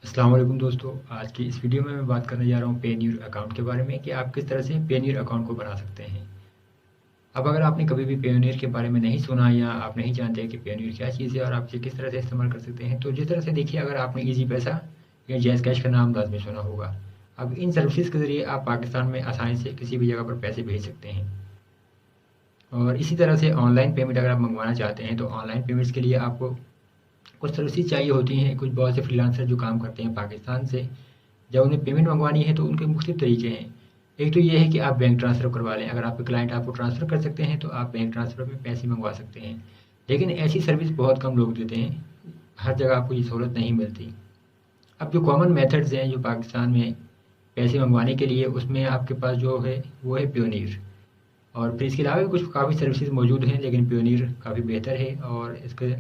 अस्सलाम वालेकुम दोस्तों। आज की इस वीडियो में मैं बात करने जा रहा हूँ पेन्यूर अकाउंट के बारे में कि आप किस तरह से पेन्यूर अकाउंट को बना सकते हैं। अब अगर आपने कभी भी पेयोनियर के बारे में नहीं सुना या आप नहीं जानते कि पेयोनियर क्या चीज़ है और आप इसे किस तरह से इस्तेमाल कर सकते हैं, तो जिस तरह से देखिए, अगर आपने ईजी पैसा या जैज़ कैश का नाम लाज़मी सुना होगा। अब इन सर्विसेज़ के ज़रिए आप पाकिस्तान में आसानी से किसी भी जगह पर पैसे भेज सकते हैं। और इसी तरह से ऑनलाइन पेमेंट अगर आप मंगवाना चाहते हैं, तो ऑनलाइन पेमेंट्स के लिए आपको कुछ सर्विसेज चाहिए होती हैं। कुछ बहुत से फ्रीलांसर जो काम करते हैं पाकिस्तान से, जब उन्हें पेमेंट मंगवानी है तो उनके मुख्तलिफ तरीके हैं। एक तो ये है कि आप बैंक ट्रांसफ़र करवा लें। अगर आपके क्लाइंट आपको ट्रांसफ़र कर सकते हैं तो आप बैंक ट्रांसफ़र में पैसे मंगवा सकते हैं। लेकिन ऐसी सर्विस बहुत कम लोग देते हैं, हर जगह आपको ये सहूलत नहीं मिलती। अब जो कॉमन मेथड्स हैं जो पाकिस्तान में पैसे मंगवाने के लिए, उसमें आपके पास जो है वो है पेयोनियर। और फिर इसके अलावा भी कुछ काफ़ी सर्विसेज मौजूद हैं, लेकिन पेयोनियर काफ़ी बेहतर है और इसके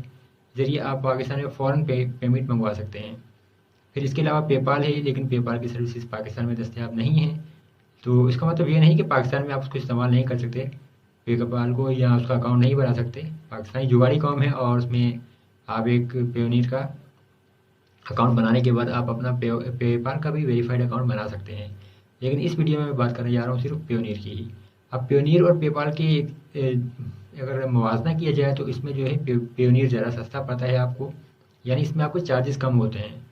ज़रिए आप पाकिस्तान में फ़ौरन पेमेंट मंगवा सकते हैं। फिर इसके अलावा पेपाल है, लेकिन पेपाल की सर्विसेज पाकिस्तान में दस्तयाब नहीं है। तो इसका मतलब ये नहीं कि पाकिस्तान में आप उसको इस्तेमाल नहीं कर सकते, पेपाल को, या उसका अकाउंट नहीं बना सकते। पाकिस्तानी जुगाड़ी कौम है और उसमें आप एक पेयोनियर का अकाउंट बनाने के बाद आप अपना पेपाल का भी वेरीफाइड अकाउंट बना सकते हैं। लेकिन इस वीडियो में मैं बात करने जा रहा हूँ सिर्फ पेयोनियर की ही। अब पेयोनियर और पेपाल की अगर मुवाजना किया जाए तो इसमें जो है पेयोनियर ज़्यादा सस्ता पड़ता है आपको, यानी इसमें आपको चार्जेस कम होते हैं।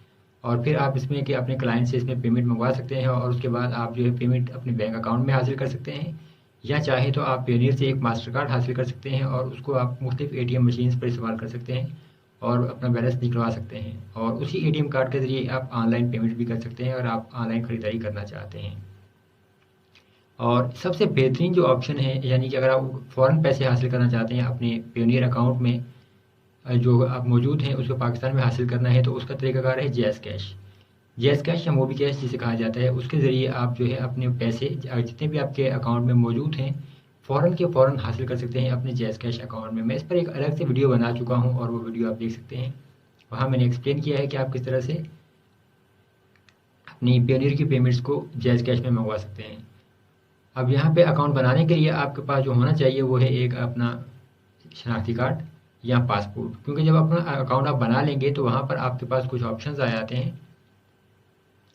और फिर आप इसमें कि अपने क्लाइंट से इसमें पेमेंट मंगवा सकते हैं और उसके बाद आप जो है पेमेंट अपने बैंक अकाउंट में हासिल कर सकते हैं, या चाहे तो आप पेयोनियर से एक मास्टर कार्ड हासिल कर सकते हैं और उसको आप मुख्तलिफ एटीएम मशीन्स पर इस्तेमाल कर सकते हैं और अपना बैलेंस निकलवा सकते हैं। और उसी एटीएम कार्ड के ज़रिए आप ऑनलाइन पेमेंट भी कर सकते हैं अगर आप ऑनलाइन ख़रीदारी करना चाहते हैं। और सबसे बेहतरीन जो ऑप्शन है, यानी कि अगर आप फ़ौरन पैसे हासिल करना चाहते हैं अपने पेयोनियर अकाउंट में जो आप मौजूद हैं उसको पाकिस्तान में हासिल करना है, तो उसका तरीकाकार है जैज़ कैश। जैज़ कैश या मोबी कैश जिसे कहा जाता है, उसके ज़रिए आप जो है अपने पैसे जितने भी आपके अकाउंट में मौजूद हैं, फ़ौरन के फ़ौरन हासिल कर सकते हैं अपने जैज़ कैश अकाउंट में। मैं इस पर एक अलग से वीडियो बना चुका हूँ और वो वीडियो आप देख सकते हैं। वहाँ मैंने एक्सप्लेन किया है कि आप किस तरह से अपनी पेयोनियर की पेमेंट्स को जैज़ कैश में मंगवा सकते हैं। अब यहाँ पे अकाउंट बनाने के लिए आपके पास जो होना चाहिए वो है एक अपना शनाख्ती कार्ड या पासपोर्ट, क्योंकि जब अपना अकाउंट आप बना लेंगे तो वहाँ पर आपके पास कुछ ऑप्शंस आ जाते हैं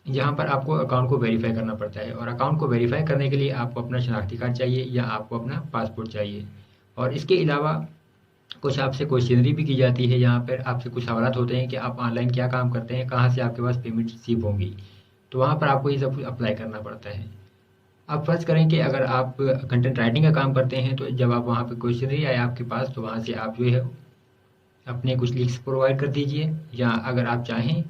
जहाँ पर आपको अकाउंट को वेरीफाई करना पड़ता है। और अकाउंट को वेरीफाई करने के लिए आपको अपना शनाख्ती कार्ड चाहिए या आपको अपना पासपोर्ट चाहिए। और इसके अलावा कुछ आपसे क्वेश्चनरी भी की जाती है, यहाँ पर आपसे कुछ सवाल होते हैं कि आप ऑनलाइन क्या काम करते हैं, कहाँ से आपके पास पेमेंट रिसीव होंगी। तो वहाँ पर आपको ये सब कुछ अप्लाई करना पड़ता है। अब फ़र्ज़ करें कि अगर आप कंटेंट राइटिंग का काम करते हैं, तो जब आप वहाँ पे क्वेश्चनरी आए आपके पास, तो वहाँ से आप जो है अपने कुछ लिंक्स प्रोवाइड कर दीजिए, या अगर आप चाहें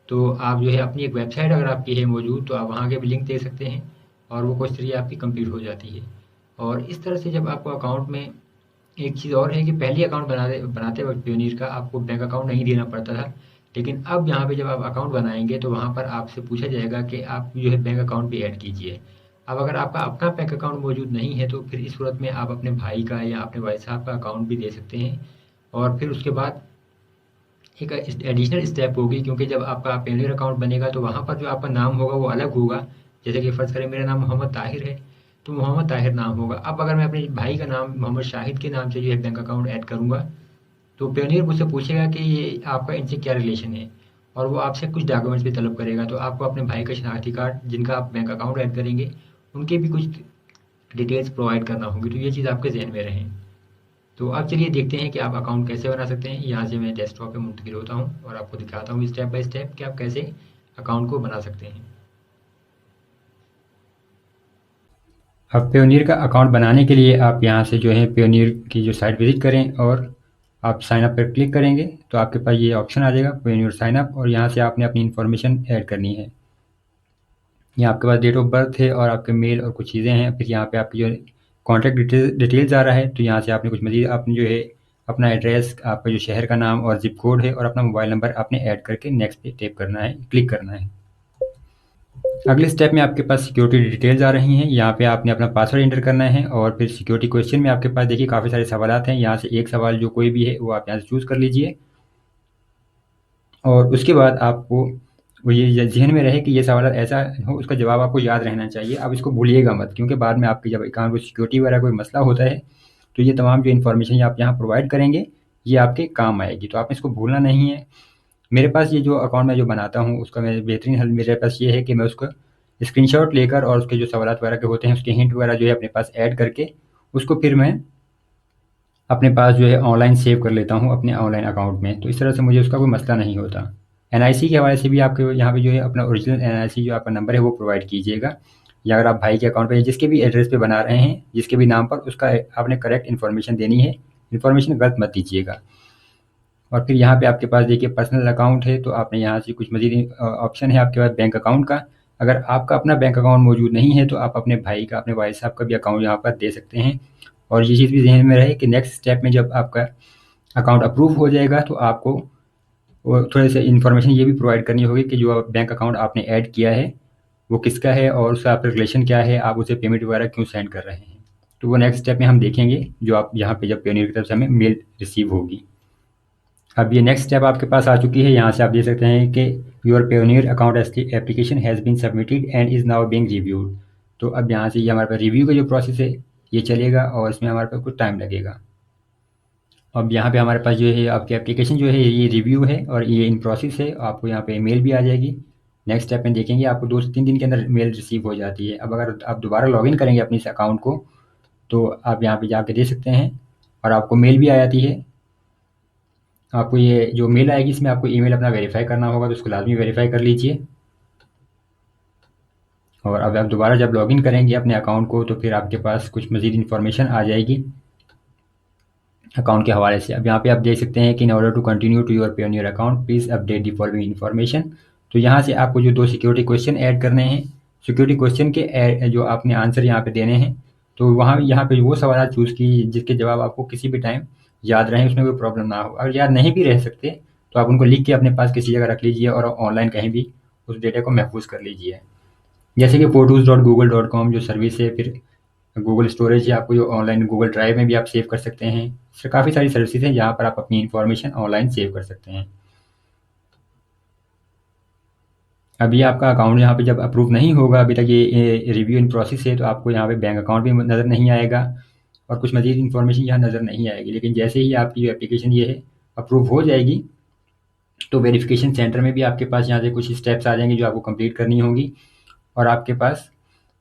तो आप जो है अपनी एक वेबसाइट अगर आपकी है मौजूद, तो आप वहाँ के भी लिंक दे सकते हैं और वो क्वेश्चनरी आपकी कंप्लीट हो जाती है। और इस तरह से जब आपको अकाउंट में एक चीज़ और है कि पहले अकाउंट बनाते वक्त पेयोनियर का आपको बैंक अकाउंट नहीं देना पड़ता था, लेकिन अब यहाँ पे जब आप अकाउंट बनाएंगे तो वहाँ पर आपसे पूछा जाएगा कि आप जो है बैंक अकाउंट भी ऐड कीजिए। अब अगर आपका अपना बैंक अकाउंट मौजूद नहीं है, तो फिर इस सूरत में आप अपने भाई का या अपने भाई साहब का अकाउंट भी दे सकते हैं। और फिर उसके बाद एक एडिशनल स्टेप होगी, क्योंकि जब आपका पेयोनियर अकाउंट बनेगा तो वहाँ पर जो आपका नाम होगा वो अलग होगा। जैसे कि फ़र्ज़ करें मेरा नाम मोहम्मद ताहिर है, तो मोहम्मद ताहिर नाम होगा। अब अगर मैं अपने भाई का नाम मोहम्मद शाहिद के नाम से जो है बैंक अकाउंट ऐड करूँगा, तो पेयोनियर मुझसे पूछेगा कि ये आपका इनसे क्या रिलेशन है, और वो आपसे कुछ डॉक्यूमेंट्स भी तलब करेगा। तो आपको अपने भाई का शनाख्ती कार्ड, जिनका आप बैंक अकाउंट ऐड करेंगे, उनके भी कुछ डिटेल्स प्रोवाइड करना होगी। तो ये चीज़ आपके जहन में रहें। तो अब चलिए देखते हैं कि आप अकाउंट कैसे बना सकते हैं। यहाँ से मैं डेस्कटॉप पे मुंतकिल होता हूँ और आपको दिखाता हूँ स्टेप बाय स्टेप कि आप कैसे अकाउंट को बना सकते हैं। अब पेयोनियर का अकाउंट बनाने के लिए आप यहाँ से जो है पेयोनियर की जो साइट विजिट करें और आप साइन अप पर क्लिक करेंगे तो आपके पास ये ऑप्शन आ जाएगा पेयोनियर साइन अप, और यहाँ से आपने अपनी इन्फॉर्मेशन ऐड करनी है। यहाँ आपके पास डेट ऑफ बर्थ है और आपके मेल और कुछ चीज़ें हैं। फिर यहाँ पे आपकी जो कॉन्टैक्ट डिटेल्स आ रहा है, तो यहाँ से आपने कुछ मज़ीद आपने जो है अपना एड्रेस, आपका जो शहर का नाम और ज़िप कोड है और अपना मोबाइल नंबर आपने ऐड करके नेक्स्ट पे टैप करना है, क्लिक करना है। अगले स्टेप में आपके पास सिक्योरिटी डिटेल्स आ रही हैं। यहाँ पे आपने अपना पासवर्ड एंटर करना है और फिर सिक्योरिटी क्वेश्चन में आपके पास देखिए काफ़ी सारे सवालात हैं। यहाँ से एक सवाल जो कोई भी है वो आप यहाँ से चूज़ कर लीजिए, और उसके बाद आपको वो ये ज़हन में रहे कि ये सवाल ऐसा हो, उसका जवाब आपको याद रहना चाहिए। अब इसको भूलिएगा मत, क्योंकि बाद में आपके जब अकाउंट में सिक्योरिटी वगैरह कोई मसला होता है, तो ये तमाम जो इन्फॉर्मेशन आप यहाँ प्रोवाइड करेंगे ये आपके काम आएगी। तो आपने इसको भूलना नहीं है। मेरे पास ये जो अकाउंट मैं जो बनाता हूँ उसका मैं बेहतरीन हल मेरे पास ये है कि मैं उसको स्क्रीनशॉट लेकर और उसके जो सवालात वगैरह के होते हैं उसके हिंट वगैरह जो है अपने पास ऐड करके उसको फिर मैं अपने पास जो है ऑनलाइन सेव कर लेता हूँ अपने ऑनलाइन अकाउंट में। तो इस तरह से मुझे उसका कोई मसला नहीं होता। एनआईसी के हवाले से भी आपके यहाँ पे जो है अपना ओरिजिनल एनआईसी जो आपका नंबर है वो प्रोवाइड कीजिएगा, या अगर आप भाई के अकाउंट पे या जिसके भी एड्रेस पे बना रहे हैं जिसके भी नाम पर उसका आपने करेक्ट इन्फॉर्मेशन देनी है, इन्फॉर्मेशन गलत मत दीजिएगा। और फिर यहाँ पे आपके पास देखिए पर्सनल अकाउंट है, तो आपने यहाँ से कुछ मजीद ऑप्शन है आपके पास बैंक अकाउंट का। अगर आपका अपना बैंक अकाउंट मौजूद नहीं है तो आप अपने भाई का, अपने भाई साहब का भी अकाउंट यहाँ पर दे सकते हैं। और ये चीज़ भी ज़हन में रहे कि नेक्स्ट स्टेप में जब आपका अकाउंट अप्रूव हो जाएगा तो आपको वो थोड़े से इन्फॉर्मेशन ये भी प्रोवाइड करनी होगी कि जो बैंक अकाउंट आपने ऐड किया है वो किसका है और उसका आपका रिलेशन क्या है, आप उसे पेमेंट वगैरह क्यों सेंड कर रहे हैं। तो वो नेक्स्ट स्टेप में हम देखेंगे जो आप यहाँ पे जब पेयोनियर की तरफ से हमें मेल रिसीव होगी। अब ये नेक्स्ट स्टेप आपके पास आ चुकी है। यहाँ से आप देख सकते हैं कि your Payoneer account application has been submitted and is now being reviewed. तो अब यहाँ से ये हमारे पास रिव्यू का जो प्रोसेस है ये चलेगा और इसमें हमारे पास कुछ टाइम लगेगा। अब यहाँ पे हमारे पास जो है आपकी एप्लीकेशन जो है ये रिव्यू है और ये इन प्रोसेस है। आपको यहाँ पे मेल भी आ जाएगी। नेक्स्ट स्टेप में देखेंगे आपको 2 से 3 दिन के अंदर मेल रिसीव हो जाती है। अब अगर आप दोबारा लॉगिन करेंगे अपने इस अकाउंट को तो आप यहाँ पे जाके देख सकते हैं और आपको मेल भी आ जाती है। आपको ये जो मेल आएगी इसमें आपको ईमेल अपना वेरीफाई करना होगा, तो उसको लाजमी वेरीफाई कर लीजिए। और अब आप दोबारा जब लॉगिन करेंगे अपने अकाउंट को तो फिर आपके पास कुछ मज़ीद इन्फॉर्मेशन आ जाएगी अकाउंट के हवाले से। अब यहाँ पे आप देख सकते हैं कि in order to continue to your Payoneer account please update the following information. तो यहाँ से आपको जो 2 सिक्योरिटी क्वेश्चन ऐड करने हैं, सिक्योरिटी क्वेश्चन के जो आपने आंसर यहाँ पे देने हैं, तो वहाँ यहाँ पे वो सवाल चूज़ कीजिए जिसके जवाब आपको किसी भी टाइम याद रहें, उसमें कोई प्रॉब्लम ना हो। अगर याद नहीं भी रह सकते तो आप उनको लिख के अपने पास किसी जगह रख लीजिए और ऑनलाइन कहीं भी उस डेटा को महफूज कर लीजिए। जैसे कि photos.google.com जो सर्विस है, फिर गूगल स्टोरेज है, आपको जो ऑनलाइन गूगल ड्राइव में भी आप सेव कर सकते हैं। इससे काफ़ी सारी सर्विसेज हैं जहाँ पर आप अपनी इन्फॉर्मेशन ऑनलाइन सेव कर सकते हैं। अभी आपका अकाउंट यहाँ पे जब अप्रूव नहीं होगा, अभी तक ये रिव्यू इन प्रोसेस है, तो आपको यहाँ पे बैंक अकाउंट भी नज़र नहीं आएगा और कुछ मज़ीद इन्फॉर्मेशन यहाँ नज़र नहीं आएगी। लेकिन जैसे ही आपकी जो एप्लीकेशन ये है अप्रूव हो जाएगी तो वेरिफिकेशन सेंटर में भी आपके पास यहाँ से कुछ स्टेप्स आ जाएंगे जो आपको कंप्लीट करनी होगी और आपके पास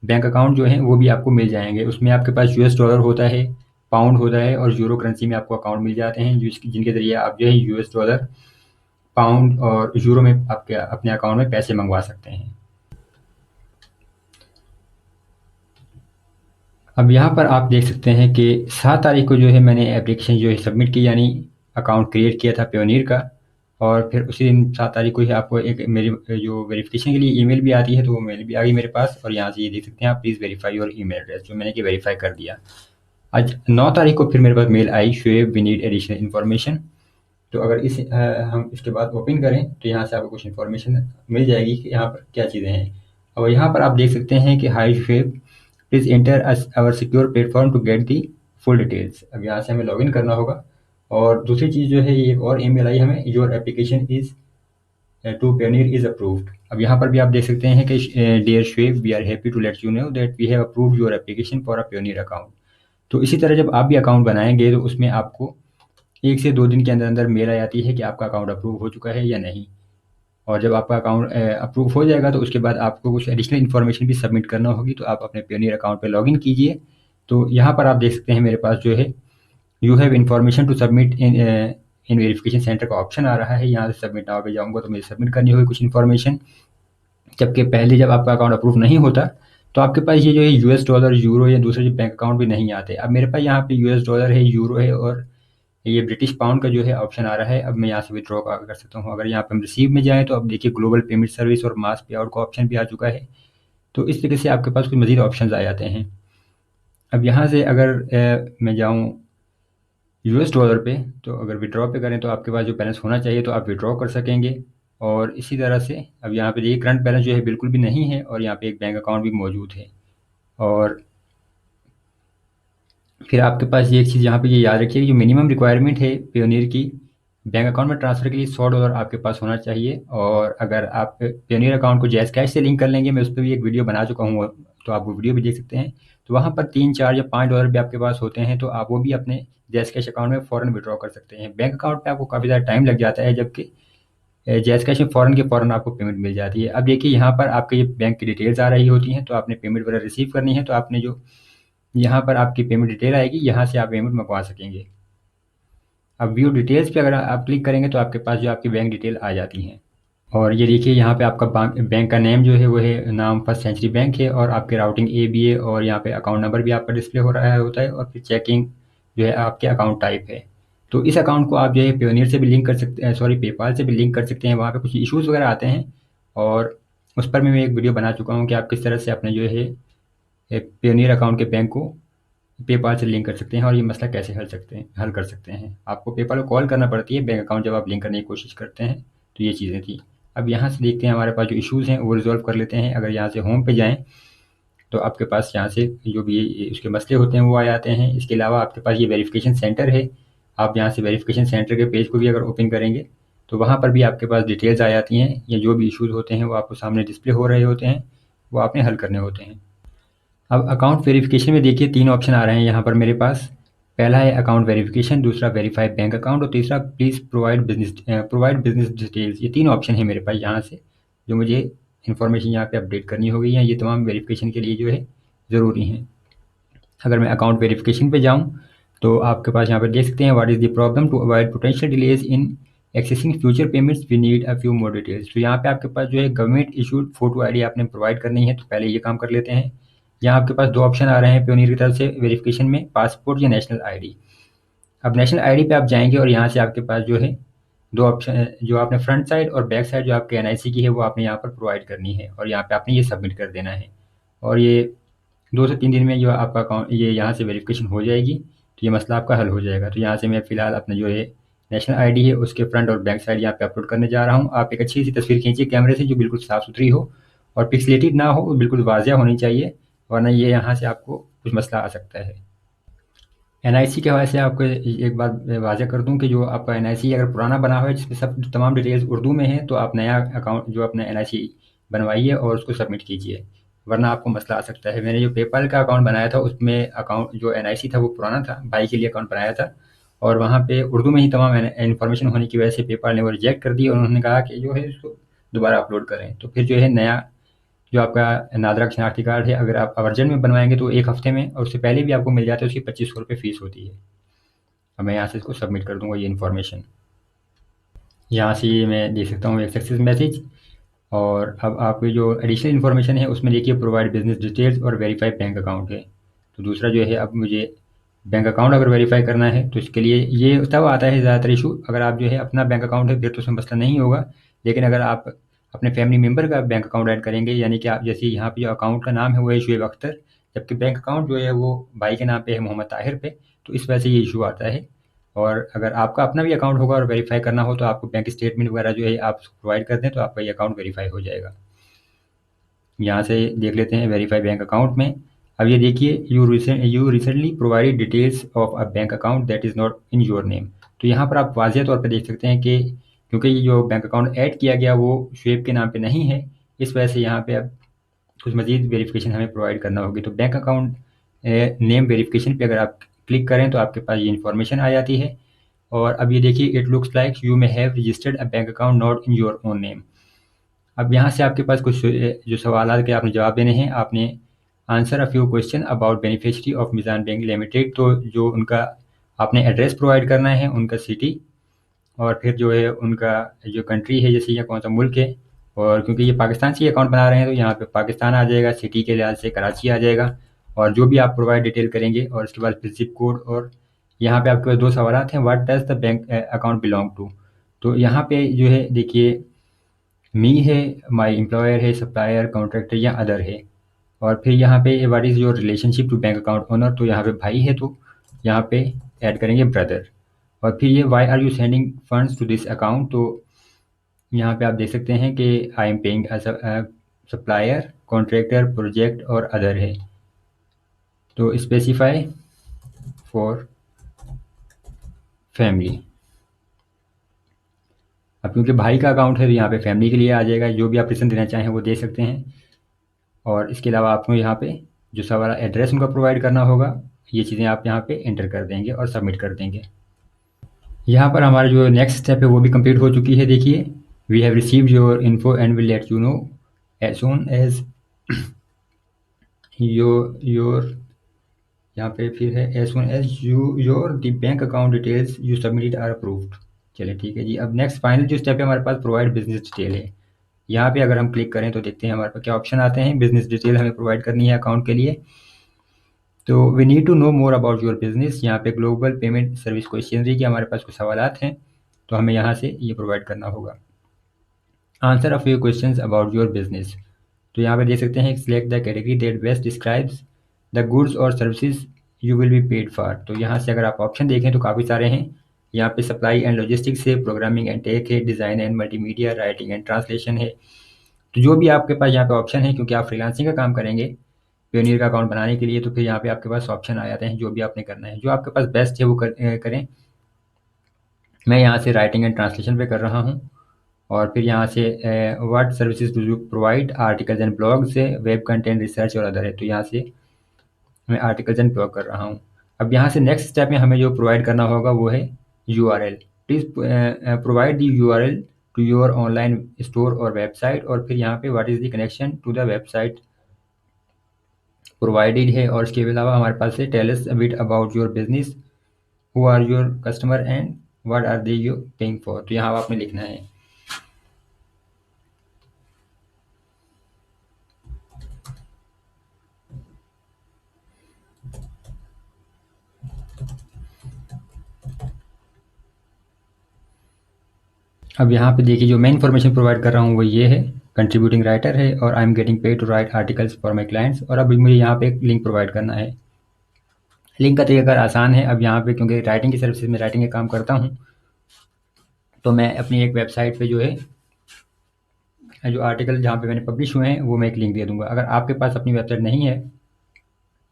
बैंक अकाउंट जो है वो भी आपको मिल जाएंगे। उसमें आपके पास यूएस डॉलर होता है, पाउंड होता है और यूरो करेंसी में आपको अकाउंट मिल जाते हैं जिनके ज़रिए आप जो है यूएस डॉलर, पाउंड और यूरो में आपके अपने अकाउंट में पैसे मंगवा सकते हैं। अब यहाँ पर आप देख सकते हैं कि 7 तारीख को जो है मैंने एप्लीकेशन जो है सबमिट की, यानी अकाउंट क्रिएट किया था पेयोनियर का। और फिर उसी दिन 7 तारीख को ही आपको एक मेरी जो वेरिफिकेशन के लिए ईमेल भी आती है तो वो मेल भी आ गई मेरे पास। और यहाँ से ये देख सकते हैं आप, please verify your email address, जो मैंने कि वेरीफाई कर दिया। आज 9 तारीख को फिर मेरे पास मेल आई, Shoaib we need additional information. तो अगर हम इसके बाद ओपन करें तो यहाँ से आपको कुछ इन्फॉर्मेशन मिल जाएगी कि यहाँ पर क्या चीज़ें हैं। और यहाँ पर आप देख सकते हैं कि hi Shoaib please enter our secure platform to get the full details. अब यहाँ से हमें लॉगिन करना होगा। और दूसरी चीज़ जो है, ये एक और ईमेल आई हमें, your application is to Payoneer is approved. अब यहाँ पर भी आप देख सकते हैं कि dear Shoaib we are happy to let you know that we have approved your application for a Payoneer account. तो इसी तरह जब आप भी अकाउंट बनाएंगे तो उसमें आपको 1 से 2 दिन के अंदर अंदर मेल आ जाती है कि आपका अकाउंट अप्रूव हो चुका है या नहीं। और जब आपका अकाउंट अप्रूव हो जाएगा तो उसके बाद आपको कुछ एडिशनल इन्फॉर्मेशन भी सबमिट करना होगी, तो आप अपने पेयोनियर अकाउंट पे लॉगिन कीजिए। तो यहाँ पर आप देख सकते हैं मेरे पास जो है you have information to submit in verification centre का ऑप्शन आ रहा है। यहाँ से सबमिट नाउ पे जाऊँगा तो मुझे सबमिट करनी होगी कुछ इन्फॉर्मेशन। जबकि पहले जब आपका अकाउंट अप्रूव नहीं होता तो आपके पास ये जो है यूएस डॉलर, यूरो या दूसरे जो बैंक अकाउंट भी नहीं आते। अब मेरे पास यहाँ पे यूएस डॉलर है, यूरो है और ये ब्रिटिश पाउंड का जो है ऑप्शन आ रहा है। अब मैं यहाँ से विड्रॉ कर सकता हूँ। अगर यहाँ पे हम रिसीव में जाएँ तो अब देखिए ग्लोबल पेमेंट सर्विस और मास पे आउट का ऑप्शन भी आ चुका है। तो इस तरीके से आपके पास कुछ मज़ीद ऑप्शन आ जाते हैं। अब यहाँ से अगर मैं जाऊँ यूएस डॉलर पे, तो अगर विड्रॉ पे करें तो आपके पास जो बैलेंस होना चाहिए तो आप विड्रॉ कर सकेंगे। और इसी तरह से अब यहाँ पे देखिए करंट बैलेंस जो है बिल्कुल भी नहीं है और यहाँ पे एक बैंक अकाउंट भी मौजूद है। और फिर आपके पास ये एक चीज़ यहाँ पे ये याद रखिए कि जो मिनिमम रिक्वायरमेंट है पेयोनियर की बैंक अकाउंट में ट्रांसफ़र के लिए $100 आपके पास होना चाहिए। और अगर आप पेयोनियर अकाउंट को जैज़ कैश से लिंक कर लेंगे, मैं उस पर भी एक वीडियो बना चुका हूँ, तो आप वो वीडियो भी देख सकते हैं। तो वहाँ पर 3, 4 या $5 भी आपके पास होते हैं, तो आप वो भी अपने जैज़ कैश अकाउंट में फ़ौरन विड्रॉ कर सकते हैं। बैंक अकाउंट पे आपको काफ़ी ज़्यादा टाइम लग जाता है, जबकि जैज़ कैश में फ़ौरन के फ़ौरन आपको पेमेंट मिल जाती है। अब देखिए यहाँ पर आपके ये बैंक की डिटेल्स आ रही होती हैं, तो आपने पेमेंट वगैरह रिसीव करनी है, तो आपने जो यहाँ पर आपकी पेमेंट डिटेल आएगी, यहाँ से आप पेमेंट मंगवा सकेंगे। अब व्यू डिटेल्स पे अगर आप क्लिक करेंगे तो आपके पास जो आपकी बैंक डिटेल आ जाती हैं। और ये देखिए यहाँ पे आपका बैंक का नेम जो है वो है नाम फर्स्ट सेंचुरी बैंक है, और आपके राउटिंग ABA, और यहाँ पे अकाउंट नंबर भी आपका डिस्प्ले हो रहा है होता है, और फिर चेकिंग जो है आपके अकाउंट टाइप है। तो इस अकाउंट को आप जो है पेयोनियर से भी लिंक कर सकते हैं, सॉरी पेपाल से भी लिंक कर सकते हैं। वहाँ पे कुछ इश्यूज़ वगैरह आते हैं, और उस पर मैं एक वीडियो बना चुका हूँ कि आप किस तरह से अपने जो है पेयोनियर अकाउंट के बैंक को पेपाल से लिंक कर सकते हैं, और ये मसला कैसे हल कर सकते हैं। आपको पेपाल को कॉल करना पड़ती है बैंक अकाउंट जब आप लिंक करने की कोशिश करते हैं। तो ये चीज़ें थी। अब यहाँ से देखते हैं हमारे पास जो इश्यूज़ हैं वो रिज़ॉल्व कर लेते हैं। अगर यहाँ से होम पे जाएँ तो आपके पास यहाँ से जो भी उसके मसले होते हैं वो आ जाते हैं। इसके अलावा आपके पास ये वेरिफ़िकेशन सेंटर है। आप यहाँ से वेरिफ़िकेशन सेंटर के पेज को भी अगर ओपन करेंगे तो वहाँ पर भी आपके पास डिटेल्स आ जाती हैं, या जो भी इश्यूज़ होते हैं वो आपको सामने डिस्प्ले हो रहे होते हैं, वो आपने हल करने होते हैं। अब अकाउंट वेरिफिकेशन में देखिए 3 ऑप्शन आ रहे हैं यहाँ पर मेरे पास। पहला है अकाउंट वेरिफिकेशन, दूसरा वेरीफाई बैंक अकाउंट, और तीसरा प्लीज़ प्रोवाइड बिज़नेस डिटेल्स। ये 3 ऑप्शन है मेरे पास यहाँ से, जो मुझे इन्फॉर्मेशन यहाँ पे अपडेट करनी होगी, या ये तमाम वेरिफिकेशन के लिए जो है ज़रूरी हैं। अगर मैं अकाउंट वेरिफिकेशन पे जाऊँ तो आपके पास यहाँ पर देख सकते हैं what is the problem to avoid potential delays in accessing future payments we need a few more details. तो यहाँ पे आपके पास जो है गवर्नमेंट इशूड फोटो आईडी आपने प्रोवाइड करनी है, तो पहले ये काम कर लेते हैं। यहाँ आपके पास 2 ऑप्शन आ रहे हैं पेयोनियर की तरफ से वेरिफिकेशन में, पासपोर्ट या नेशनल आईडी। अब नेशनल आईडी पे आप जाएंगे और यहाँ से आपके पास जो है 2 ऑप्शन, जो आपने फ्रंट साइड और बैक साइड जो आपके NIC की है वो आपने यहाँ पर प्रोवाइड करनी है, और यहाँ पे आपने ये सबमिट कर देना है। और ये 2 से 3 दिन में जो आपका अकाउंट ये यहाँ से वेरिफिकेशन हो जाएगी, तो ये मसला आपका हल हो जाएगा। तो यहाँ से मैं फ़िलहाल अपने जो है नेशनल आईडी है उसके फ्रंट और बैक साइड यहाँ पे अपलोड करने जा रहा हूँ। आप एक अच्छी सी तस्वीर खींचिए कैमरे से, जो बिल्कुल साफ़ सुथरी हो और पिक्सेलेटेड ना हो, बिल्कुल वाज़िया होनी चाहिए, वरना ये यहाँ से आपको कुछ मसला आ सकता है। NIC के हवाले से आपको एक बात वाज़ह कर दूँ कि जो आपका NIC अगर पुराना बना हुआ है जिसमें सब तमाम डिटेल्स उर्दू में है, तो आप नया अकाउंट जो अपना NIC बनवाइए और उसको सबमिट कीजिए, वरना आपको मसला आ सकता है। मैंने जो पेपाल का अकाउंट बनाया था उसमें अकाउंट जो NIC था वो पुराना था, भाई के लिए अकाउंट बनाया था, और वहाँ पे उर्दू में ही तमाम इन्फॉर्मेशन होने की वजह से पेपाल ने वो रिजेक्ट कर दी, और उन्होंने कहा कि जो है उसको दोबारा अपलोड करें। तो फिर जो है नया जो आपका नादरा का शनाख्ती कार्ड है, अगर आप अर्जेंट में बनवाएंगे तो 1 हफ्ते में, और उससे पहले भी आपको मिल जाता है, उसकी 2500 रुपये फ़ीस होती है। अब मैं यहाँ से इसको सबमिट कर दूँगा ये इन्फॉर्मेशन। यहाँ से ये मैं देख सकता हूँ एक सक्सेस मैसेज। और अब आपकी जो एडिशनल इन्फॉर्मेशन है उसमें देखिए प्रोवाइड बिजनेस डिटेल्स और वेरीफाई बैंक अकाउंट है। तो दूसरा जो है, अब मुझे बैंक अकाउंट अगर वेरीफाई करना है तो इसके लिए ये तब आता है ज़्यादातर इशू, अगर आप जो है अपना बैंक अकाउंट है फिर तो उसमें मसला नहीं होगा। लेकिन अगर आप अपने फैमिली मेम्बर का बैंक अकाउंट ऐड करेंगे, यानी कि आप जैसे यहाँ पे जो अकाउंट का नाम है वो है शुएब अख्तर, जबकि बैंक अकाउंट जो है वो भाई के नाम पे है मोहम्मद ताहिर पे, तो इस वजह से ये इशू आता है। और अगर आपका अपना भी अकाउंट होगा और वेरीफाई करना हो तो आपको बैंक स्टेटमेंट वगैरह जो है आप प्रोवाइड कर दें तो आपका ये अकाउंट वेरीफाई हो जाएगा। यहाँ से देख लेते हैं वेरीफाई बैंक अकाउंट में। अब ये देखिए you recently provided details of a bank account that is not in your name. तो यहाँ पर आप वाज़िह तौर पे देख सकते हैं कि क्योंकि ये जो बैंक अकाउंट ऐड किया गया वो शुएब के नाम पे नहीं है, इस वजह से यहाँ पे अब कुछ मज़ीद वेरिफिकेशन हमें प्रोवाइड करना होगी। तो बैंक अकाउंट नेम वेरिफिकेशन पे अगर आप क्लिक करें तो आपके पास ये इन्फॉर्मेशन आ जाती है। और अब ये देखिए it looks like you may have registered a bank account not in your own name. अब यहाँ से आपके पास कुछ जो सवाल के आपने जवाब देने हैं, आपने answer a few question about beneficiary of Meezan bank limited. तो जो उनका आपने एड्रेस प्रोवाइड करना है, उनका सिटी, और फिर जो है उनका जो कंट्री है, जैसे ये कौन सा मुल्क है, और क्योंकि ये पाकिस्तान से अकाउंट बना रहे हैं तो यहाँ पे पाकिस्तान आ जाएगा, सिटी के लिहाज से कराची आ जाएगा, और जो भी आप प्रोवाइड डिटेल करेंगे, और उसके बाद फिर जिप कोड। और यहाँ पे आपके पास 2 सवाल हैं, what does the bank account belong to. तो यहाँ पे जो है देखिए मी है, माई एम्प्लॉयर है, सप्लायर, कॉन्ट्रैक्टर या अदर है। और फिर यहाँ पे what is your relationship to bank account owner, तो यहाँ पे भाई है तो यहाँ पे ऐड करेंगे ब्रदर। और फिर ये why are you sending funds to this account, तो यहाँ पे आप देख सकते हैं कि I am paying supplier, contractor, project और अदर है। तो स्पेसिफाई फॉर फैमिली। अब क्योंकि भाई का अकाउंट है तो यहाँ पे फैमिली के लिए आ जाएगा, जो भी आप रीज़न देना चाहें वो दे सकते हैं। और इसके अलावा आपको यहाँ पे जो सवाल एड्रेस उनका प्रोवाइड करना होगा, ये चीज़ें आप यहाँ पे एंटर कर देंगे और सबमिट कर देंगे। यहाँ पर हमारा जो नेक्स्ट स्टेप है वो भी कंप्लीट हो चुकी है। देखिए we have received your info and will let you know as soon as your यहाँ पे फिर है as soon as your the bank account details you submitted are approved. चलिए ठीक है जी। अब नेक्स्ट फाइनल जो स्टेप है हमारे पास प्रोवाइड बिजनेस डिटेल है। यहाँ पे अगर हम क्लिक करें तो देखते हैं हमारे पास क्या ऑप्शन आते हैं। बिजनेस डिटेल हमें प्रोवाइड करनी है अकाउंट के लिए। तो we need to know more about your business. यहाँ पे ग्लोबल पेमेंट सर्विस क्वेश्चनरी के हमारे पास कुछ सवालात हैं, तो हमें यहाँ से ये प्रोवाइड करना होगा। Answer of your questions about your business. तो यहाँ पे देख सकते हैं select the category that best describes the goods और services you will be paid for. तो यहाँ से अगर आप ऑप्शन देखें तो काफ़ी सारे हैं। यहाँ पे सप्लाई एंड लॉजिस्टिक्स है, प्रोग्रामिंग एंड टेक है, design and multimedia, writing and translation है। तो जो भी आपके पास यहाँ पे ऑप्शन है, क्योंकि आप फ्रीलांसिंग का काम करेंगे पेयोनियर का अकाउंट बनाने के लिए, तो फिर यहाँ पे आपके पास ऑप्शन आ जाते हैं जो भी आपने करना है। जो आपके पास बेस्ट है वो करें। मैं यहाँ से राइटिंग एंड ट्रांसलेशन पे कर रहा हूँ। और फिर यहाँ से what services do you provide, articles and blogs है, वेब कंटेंट रिसर्च और अदर है। तो यहाँ से मैं आर्टिकल्स एंड ब्लॉग कर रहा हूँ। अब यहाँ से नेक्स्ट स्टेप में हमें जो प्रोवाइड करना होगा वो है URL. Please provide the URL to your online store और वेबसाइट। और फिर यहाँ पे what is the connection to the website provided है। और इसके अलावा हमारे पास है tell us a bit about your business, who are your customer and what are they you paying for. तो यहाँ आपने लिखना है। अब यहाँ पे देखिए जो मैं इन्फॉर्मेशन प्रोवाइड कर रहा हूँ वो ये है, कंट्रीब्यूटिंग राइटर है और I am getting paid to write articles for my clients. और अभी मुझे यहाँ पे एक लिंक प्रोवाइड करना है। लिंक का तरीका आसान है। अब यहाँ पे क्योंकि राइटिंग की सर्विसेज में राइटिंग का काम करता हूँ, तो मैं अपनी एक वेबसाइट पे जो है जो आर्टिकल जहाँ पे मैंने पब्लिश हुए हैं वो मैं एक लिंक दे दूँगा। अगर आपके पास अपनी वेबसाइट नहीं है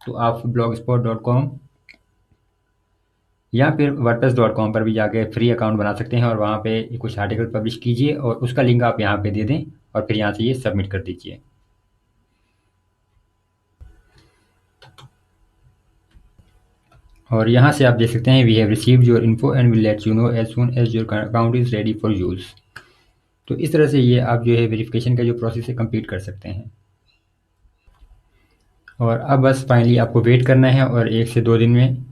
तो आप blogspot.com या फिर wordpress.com पर भी जाके फ्री अकाउंट बना सकते हैं और वहाँ पे कुछ आर्टिकल पब्लिश कीजिए और उसका लिंक आप यहाँ पे दे दें और फिर यहाँ से ये सबमिट कर दीजिए। और यहाँ से आप देख सकते हैं we have received your info and will let you know as soon as your account is ready for use. तो इस तरह से ये आप जो है वेरिफिकेशन का जो प्रोसेस है कंप्लीट कर सकते हैं। और अब बस फाइनली आपको वेट करना है और 1 से 2 दिन में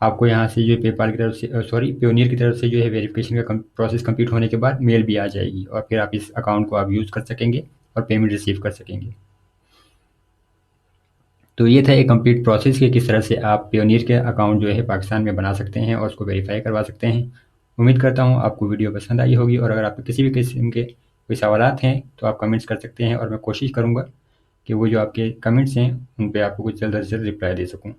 आपको यहाँ से जो पेपाल की तरफ से सॉरी पेयोनियर की तरफ से जो है वेरिफिकेशन का प्रोसेस कंप्लीट होने के बाद मेल भी आ जाएगी और फिर आप इस अकाउंट को आप यूज़ कर सकेंगे और पेमेंट रिसीव कर सकेंगे। तो ये था एक कंप्लीट प्रोसेस कि किस तरह से आप पेयोनियर के अकाउंट जो है पाकिस्तान में बना सकते हैं और उसको वेरीफाई करवा सकते हैं। उम्मीद करता हूँ आपको वीडियो पसंद आई होगी और अगर आपको किसी भी किस्म के कोई सवालात हैं तो आप कमेंट्स कर सकते हैं और मैं कोशिश करूँगा कि वो जो आपके कमेंट्स हैं उन पे आपको कुछ जल्द से जल्द रिप्लाई दे सकूँ।